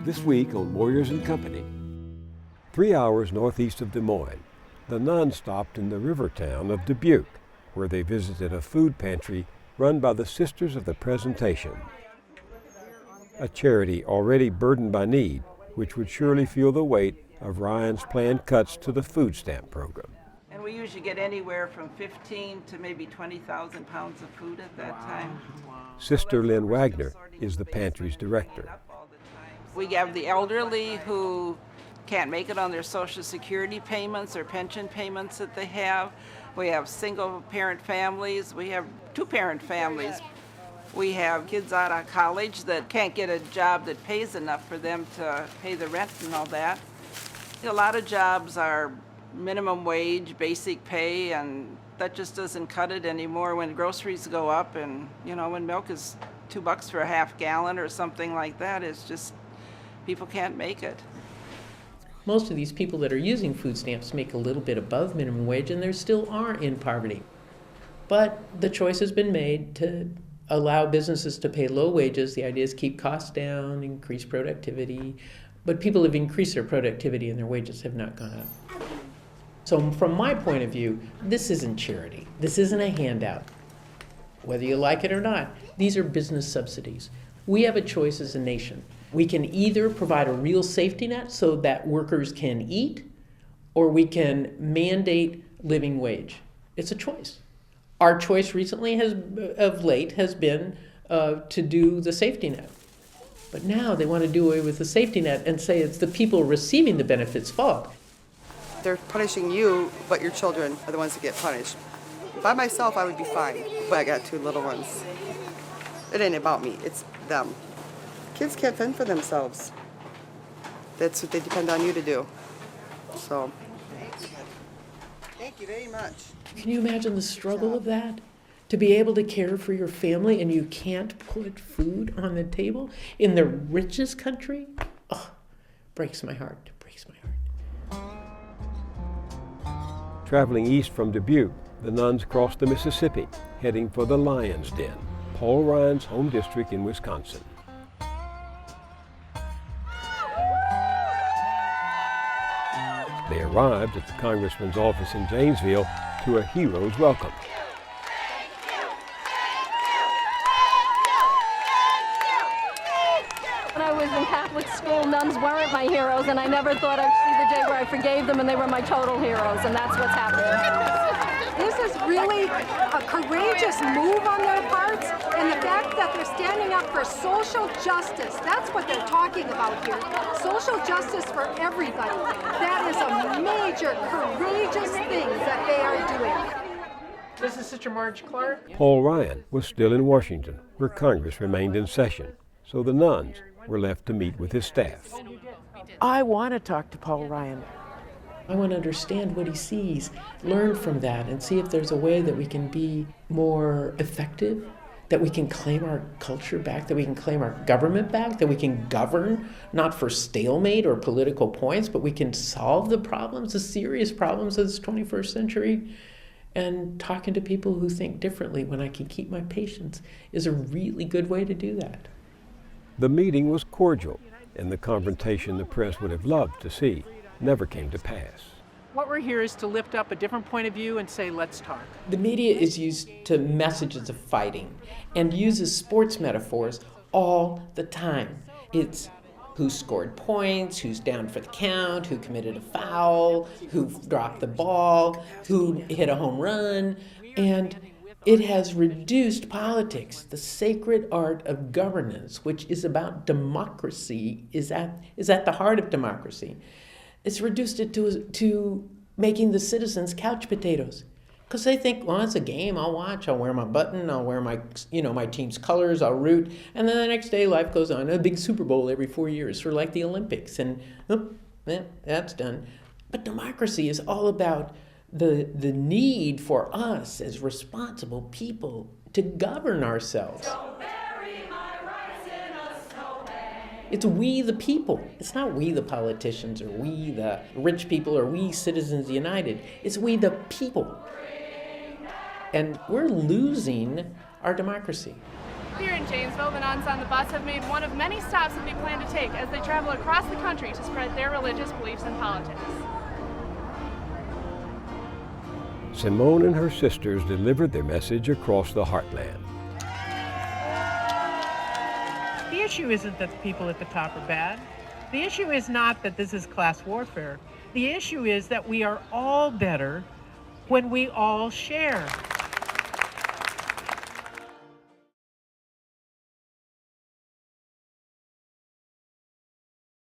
This week on Moyers Company. 3 hours northeast of Des Moines, the Nuns stopped in the river town of Dubuque, where they visited a food pantry run by the Sisters of the Presentation, a charity already burdened by need, which would surely feel the weight of Ryan's planned cuts to the food stamp program. And we usually get anywhere from 15 to maybe 20,000 pounds of food at that time. Sister Lynn Wagner is the pantry's director. We have the elderly who can't make it on their Social Security payments or pension payments that they have. We have single-parent families. We have two-parent families. We have kids out of college that can't get a job that pays enough for them to pay the rent and all that. A lot of jobs are minimum wage, basic pay, and that just doesn't cut it anymore when groceries go up and, when milk is $2 for a half gallon or something like that. It's just, people can't make it. Most of these people that are using food stamps make a little bit above minimum wage, and they still are in poverty. But the choice has been made to allow businesses to pay low wages. The idea is keep costs down, increase productivity. But people have increased their productivity and their wages have not gone up. So from my point of view, this isn't charity. This isn't a handout. Whether you like it or not, these are business subsidies. We have a choice as a nation. We can either provide a real safety net so that workers can eat, or we can mandate living wage. It's a choice. Our choice recently of late has been to do the safety net. But now they want to do away with the safety net and say it's the people receiving the benefits' fault. They're punishing you, but your children are the ones that get punished. By myself, I would be fine, but I got two little ones. It ain't about me, it's them. Kids can't fend for themselves. That's what they depend on you to do. So, thank you very much. Can you imagine the struggle of that? To be able to care for your family and you can't put food on the table in the richest country? Oh, breaks my heart, breaks my heart. Traveling east from Dubuque, the Nuns crossed the Mississippi, heading for the Lion's Den, Paul Ryan's home district in Wisconsin. They arrived at the congressman's office in Janesville to a hero's welcome. When I was in Catholic school, nuns weren't my heroes, and I never thought I'd see the day where I forgave them and they were my total heroes, and that's what's happening. This is really a courageous move on their parts, and the fact that they're standing up for social justice. That's what they're talking about here. Social justice for everybody. That is a major, courageous thing that they are doing. This is Sister Marge Clark. Paul Ryan was still in Washington, where Congress remained in session, so the Nuns were left to meet with his staff. I want to talk to Paul Ryan. I want to understand what he sees, learn from that, and see if there's a way that we can be more effective, that we can claim our culture back, that we can claim our government back, that we can govern not for stalemate or political points, but we can solve the problems, the serious problems of this 21st century. And talking to people who think differently when I can keep my patience is a really good way to do that. The meeting was cordial, and the confrontation the press would have loved to see never came to pass. What we're here is to lift up a different point of view and say, let's talk. The media is used to messages of fighting and uses sports metaphors all the time. It's who scored points, who's down for the count, who committed a foul, who dropped the ball, who hit a home run, and it has reduced politics, the sacred art of governance, which is about democracy, is at the heart of democracy. It's reduced it to making the citizens couch potatoes. Because they think, well, it's a game, I'll watch, I'll wear my button, I'll wear my team's colors, I'll root, and then the next day life goes on. A big Super Bowl every 4 years, sort of like the Olympics, and that's done. But democracy is all about the need for us as responsible people to govern ourselves. It's we the people. It's not we the politicians or we the rich people or we Citizens United. It's we the people. And we're losing our democracy. Here in Janesville, the nuns on the bus have made one of many stops that they plan to take as they travel across the country to spread their religious beliefs and politics. Simone and her sisters delivered their message across the heartland. The issue isn't that the people at the top are bad. The issue is not that this is class warfare. The issue is that we are all better when we all share.